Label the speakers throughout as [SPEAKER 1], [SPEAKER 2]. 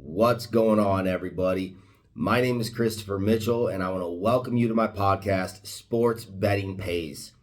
[SPEAKER 1] What's going on, everybody? My name is Christopher Mitchell, and I want to welcome you to my podcast, Sports Betting Pays.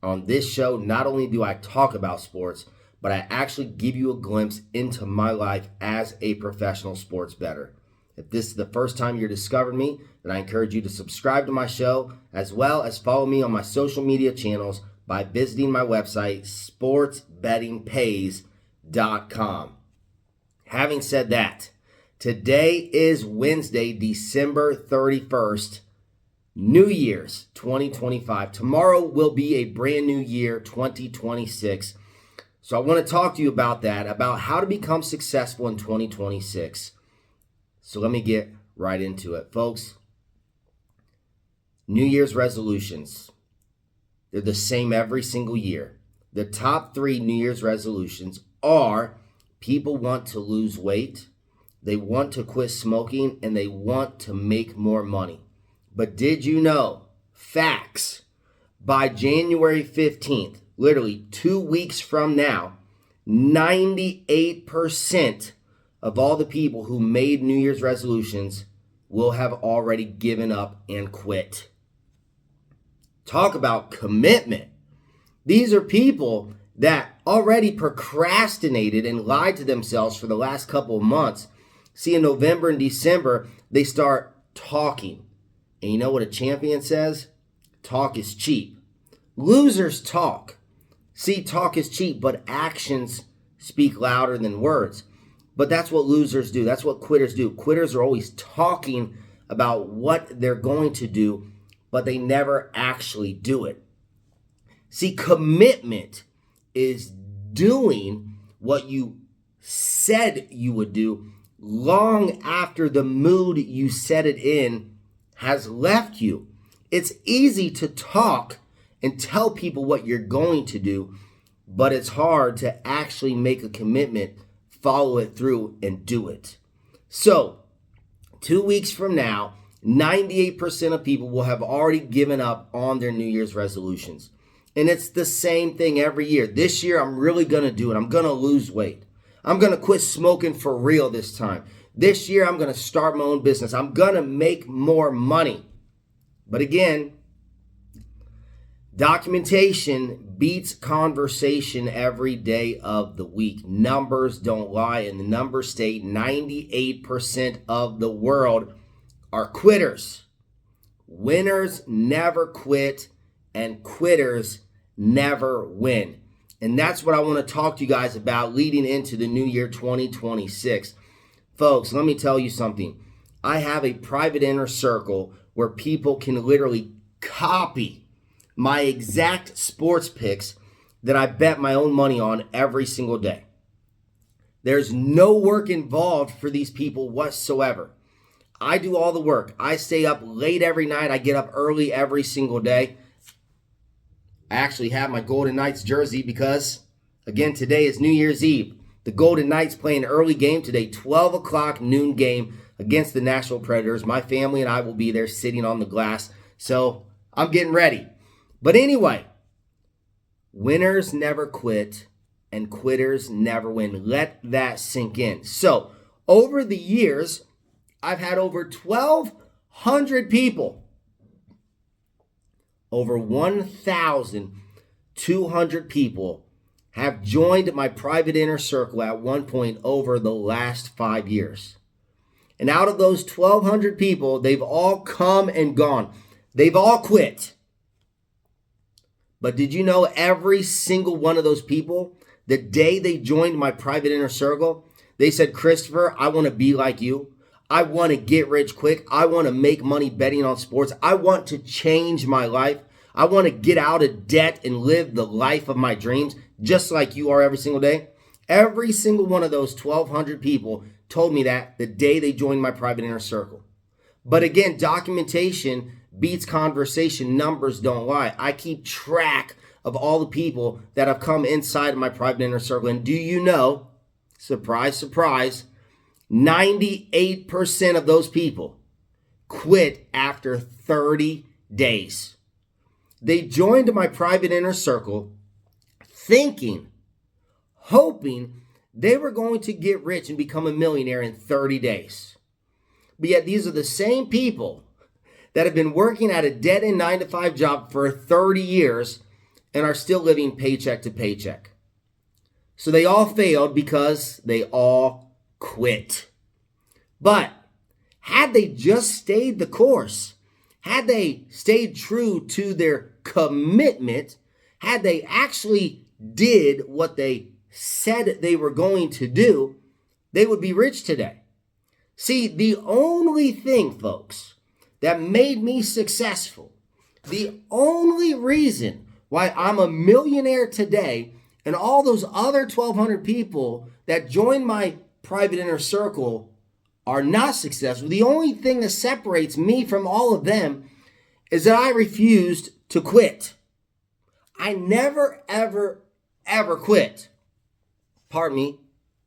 [SPEAKER 1] On this show, not only do I talk about sports, but I actually give you a glimpse into my life as a professional sports bettor. If this is the first time you're discovering me, then I encourage you to subscribe to my show, as well as follow me on my social media channels by visiting my website, sportsbettingpays.com. Having said that, today is Wednesday, December 31st, New Year's 2025. Tomorrow will be a brand new year, 2026. So I want to talk to you about that, about how to become successful in 2026. So let me get right into it, folks. New Year's resolutions. They're the same every single year. The top 3 New Year's resolutions are: people want to lose weight, they want to quit smoking, and they want to make more money. But did you know, facts, by January 15th, literally 2 weeks from now, 98% of all the people who made New Year's resolutions will have already given up and quit. Talk about commitment. These are people that already procrastinated and lied to themselves for the last couple of months. See, in November and December, they start talking. And you know what a champion says? Talk is cheap. Losers talk. See, talk is cheap, but actions speak louder than words. But that's what losers do. That's what quitters do. Quitters are always talking about what they're going to do, but they never actually do it. See, commitment is doing what you said you would do long after the mood you set it in has left you. It's easy to talk and tell people what you're going to do, but it's hard to actually make a commitment, follow it through, and do it. So, 2 weeks from now, 98% of people will have already given up on their New Year's resolutions. And it's the same thing every year. This year, I'm really going to do it. I'm going to lose weight. I'm going to quit smoking for real this time. This year, I'm going to start my own business. I'm going to make more money. But again, documentation beats conversation every day of the week. Numbers don't lie, and the numbers state 98% of the world are quitters. Winners never quit, and quitters never win. And that's what I want to talk to you guys about leading into the new year 2026. Folks, let me tell you something. I have a private inner circle where people can literally copy my exact sports picks that I bet my own money on every single day. There's no work involved for these people whatsoever. I do all the work. I stay up late every night. I get up early every single day. I actually have my Golden Knights jersey because, again, today is New Year's Eve. The Golden Knights play an early game today, 12 o'clock noon game against the Nashville Predators. My family and I will be there sitting on the glass, so I'm getting ready. But anyway, winners never quit and quitters never win. Let that sink in. So, over the years, I've had over 1,200 people, over 1,200 people have joined my private inner circle at one point over the last 5 years. And out of those 1,200 people, they've all come and gone. They've all quit. But did you know every single one of those people, the day they joined my private inner circle, they said, "Christopher, I want to be like you. I want to get rich quick. I want to make money betting on sports. I want to change my life. I want to get out of debt and live the life of my dreams," just like you are every single day. Every single one of those 1,200 people told me that the day they joined my private inner circle. But again, documentation beats conversation. Numbers don't lie. I keep track of all the people that have come inside of my private inner circle. And do you know, surprise, surprise, 98% of those people quit after 30 days. They joined my private inner circle thinking, hoping they were going to get rich and become a millionaire in 30 days. But yet these are the same people that have been working at a dead-end 9-to-5 job for 30 years and are still living paycheck to paycheck. So they all failed because they all quit. But had they just stayed the course, had they stayed true to their commitment, had they actually did what they said they were going to do, they would be rich today. See, the only thing, folks, that made me successful, the only reason why I'm a millionaire today and all those other 1,200 people that joined my private inner circle are not successful, the only thing that separates me from all of them is that I refused to quit. I never, ever, ever quit. Pardon me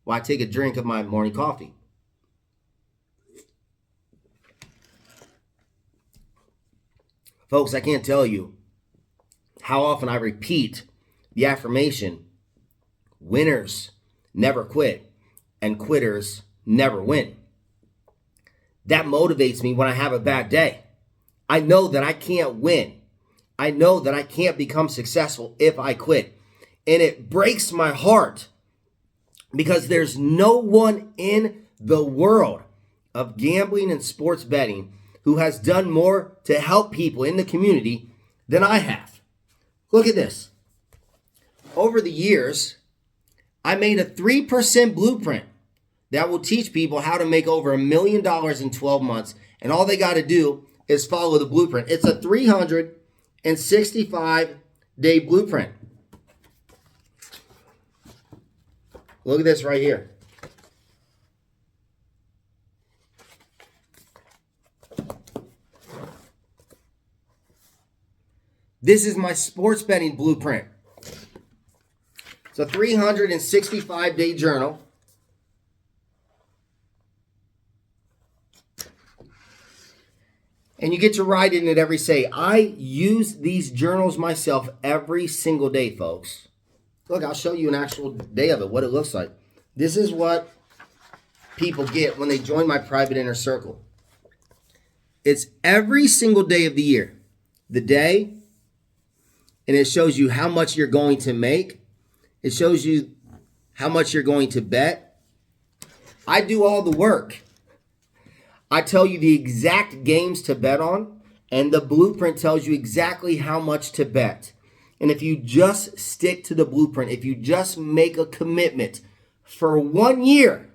[SPEAKER 1] while I take a drink of my morning coffee. Folks, I can't tell you how often I repeat the affirmation, winners never quit and quitters never win. That motivates me when I have a bad day. I know that I can't win. I know that I can't become successful if I quit. And it breaks my heart because there's no one in the world of gambling and sports betting who has done more to help people in the community than I have. Look at this. Over the years, I made a 3% blueprint that will teach people how to make over $1 million in 12 months. And all they got to do is follow the blueprint. It's a 365-day blueprint. Look at this right here. This is my sports betting blueprint. It's a 365-day journal. And you get to write in it every day. I use these journals myself every single day, folks. Look, I'll show you an actual day of it, what it looks like. This is what people get when they join my private inner circle. It's every single day of the year. The day, and it shows you how much you're going to make. It shows you how much you're going to bet. I do all the work. I tell you the exact games to bet on, and the blueprint tells you exactly how much to bet. And if you just stick to the blueprint, if you just make a commitment for 1 year,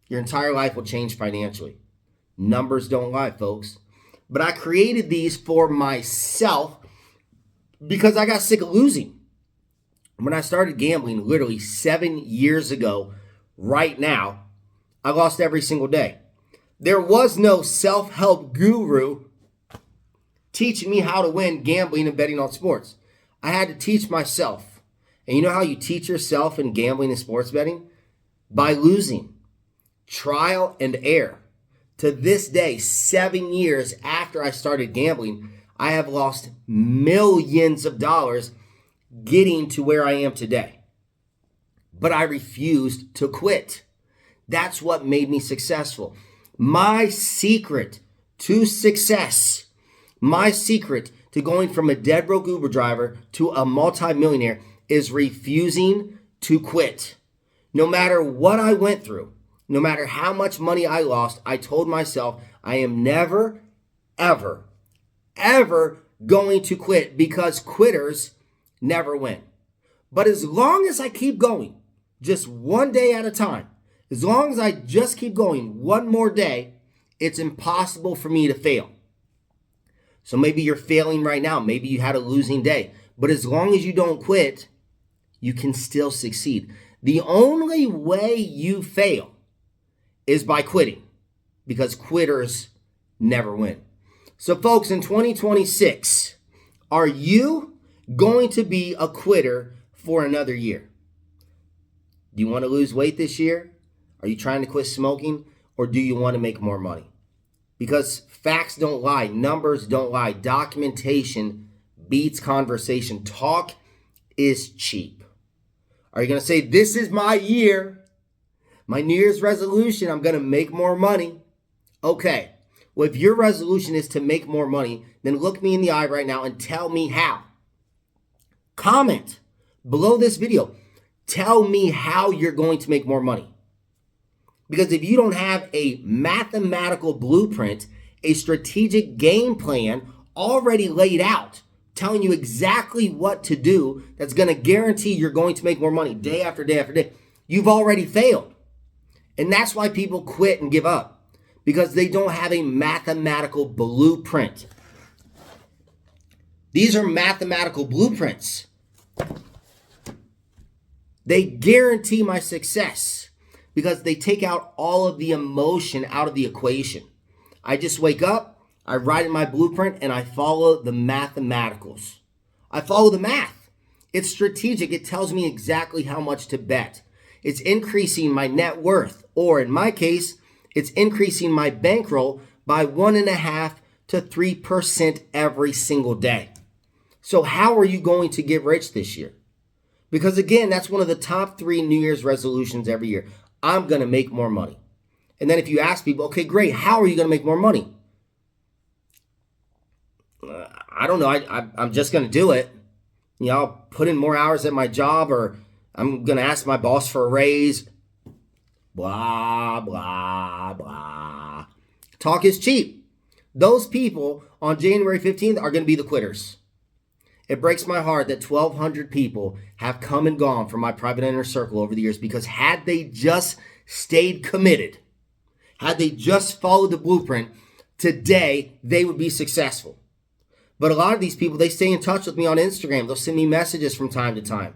[SPEAKER 1] your entire life will change financially. Numbers don't lie, folks. But I created these for myself because I got sick of losing. When I started gambling literally 7 years ago, right now, I lost every single day. There was no self-help guru teaching me how to win gambling and betting on sports. I had to teach myself. And you know how you teach yourself in gambling and sports betting? By losing. Trial and error. To this day, 7 years after I started gambling, I have lost millions of dollars getting to where I am today. But I refused to quit. That's what made me successful. My secret to success, my secret to going from a dead broke Uber driver to a multimillionaire is refusing to quit. No matter what I went through, no matter how much money I lost, I told myself I am never, ever, ever going to quit because quitters never win. But as long as I keep going, just one day at a time, as long as I just keep going one more day, it's impossible for me to fail. So maybe you're failing right now. Maybe you had a losing day. But as long as you don't quit, you can still succeed. The only way you fail is by quitting, because quitters never win. So folks, in 2026, are you going to be a quitter for another year? Do you want to lose weight this year? Are you trying to quit smoking, or do you want to make more money? Because facts don't lie, numbers don't lie, documentation beats conversation. Talk is cheap. Are you going to say, this is my year, My New Year's resolution, I'm going to make more money. Okay. Well, if your resolution is to make more money, then look me in the eye right now and tell me how. Comment below this video. Tell me how you're going to make more money. Because if you don't have a mathematical blueprint, a strategic game plan already laid out, telling you exactly what to do, that's going to guarantee you're going to make more money day after day after day, you've already failed. And that's why people quit and give up. Because they don't have a mathematical blueprint. These are mathematical blueprints. They guarantee my success because they take out all of the emotion out of the equation. I just wake up, I write in my blueprint, and I follow the mathematicals. I follow the math. It's strategic. It tells me exactly how much to bet. It's increasing my net worth, or in my case, it's increasing my bankroll by 1.5% to 3% every single day. So how are you going to get rich this year? Because again, that's one of the top 3 New Year's resolutions every year. I'm going to make more money. And then if you ask people, okay, great, how are you going to make more money? I don't know. I'm just going to do it. You know, I'll put in more hours at my job, or I'm going to ask my boss for a raise. Blah, blah, blah. Talk is cheap. Those people on January 15th are going to be the quitters. It breaks my heart that 1,200 people have come and gone from my private inner circle over the years because had they just stayed committed, had they just followed the blueprint, today they would be successful. But a lot of these people, they stay in touch with me on Instagram. They'll send me messages from time to time.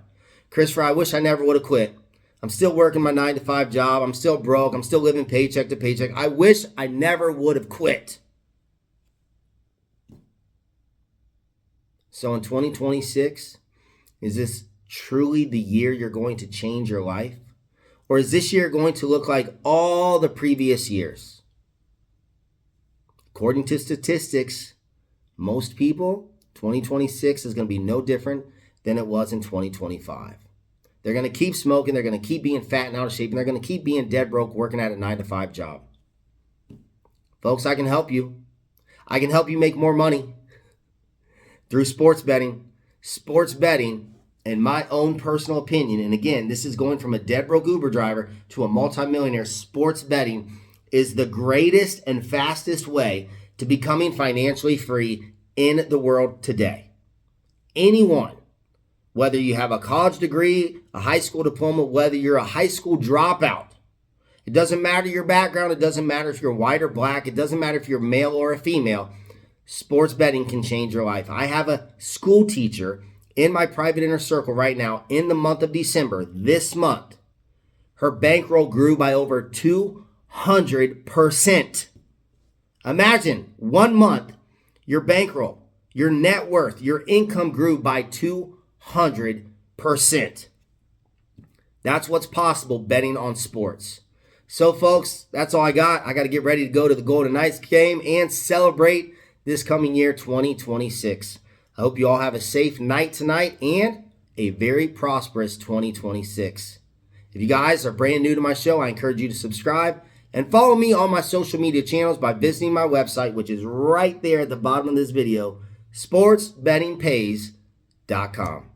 [SPEAKER 1] Christopher, I wish I never would have quit. I'm still working my 9-to-5 job. I'm still broke. I'm still living paycheck to paycheck. I wish I never would have quit. So in 2026, is this truly the year you're going to change your life? Or is this year going to look like all the previous years? According to statistics, most people, 2026 is going to be no different than it was in 2025. They're going to keep smoking. They're going to keep being fat and out of shape. And they're going to keep being dead broke working at a 9-to-5 job. Folks, I can help you. I can help you make more money through sports betting. Sports betting, in my own personal opinion, and again, this is going from a dead broke Uber driver to a multimillionaire, sports betting is the greatest and fastest way to becoming financially free in the world today. Anyone, whether you have a college degree, a high school diploma, whether you're a high school dropout, it doesn't matter your background. It doesn't matter if you're white or black. It doesn't matter if you're male or a female. Sports betting can change your life. I have a school teacher in my private inner circle right now in the month of December, this month. Her bankroll grew by over 200%. Imagine 1 month, your bankroll, your net worth, your income grew by 200%. That's what's possible betting on sports. So, folks, that's all I got. I got to get ready to go to the Golden Knights game and celebrate this coming year, 2026. I hope you all have a safe night tonight and a very prosperous 2026. If you guys are brand new to my show, I encourage you to subscribe and follow me on my social media channels by visiting my website, which is right there at the bottom of this video, sportsbettingpays.com.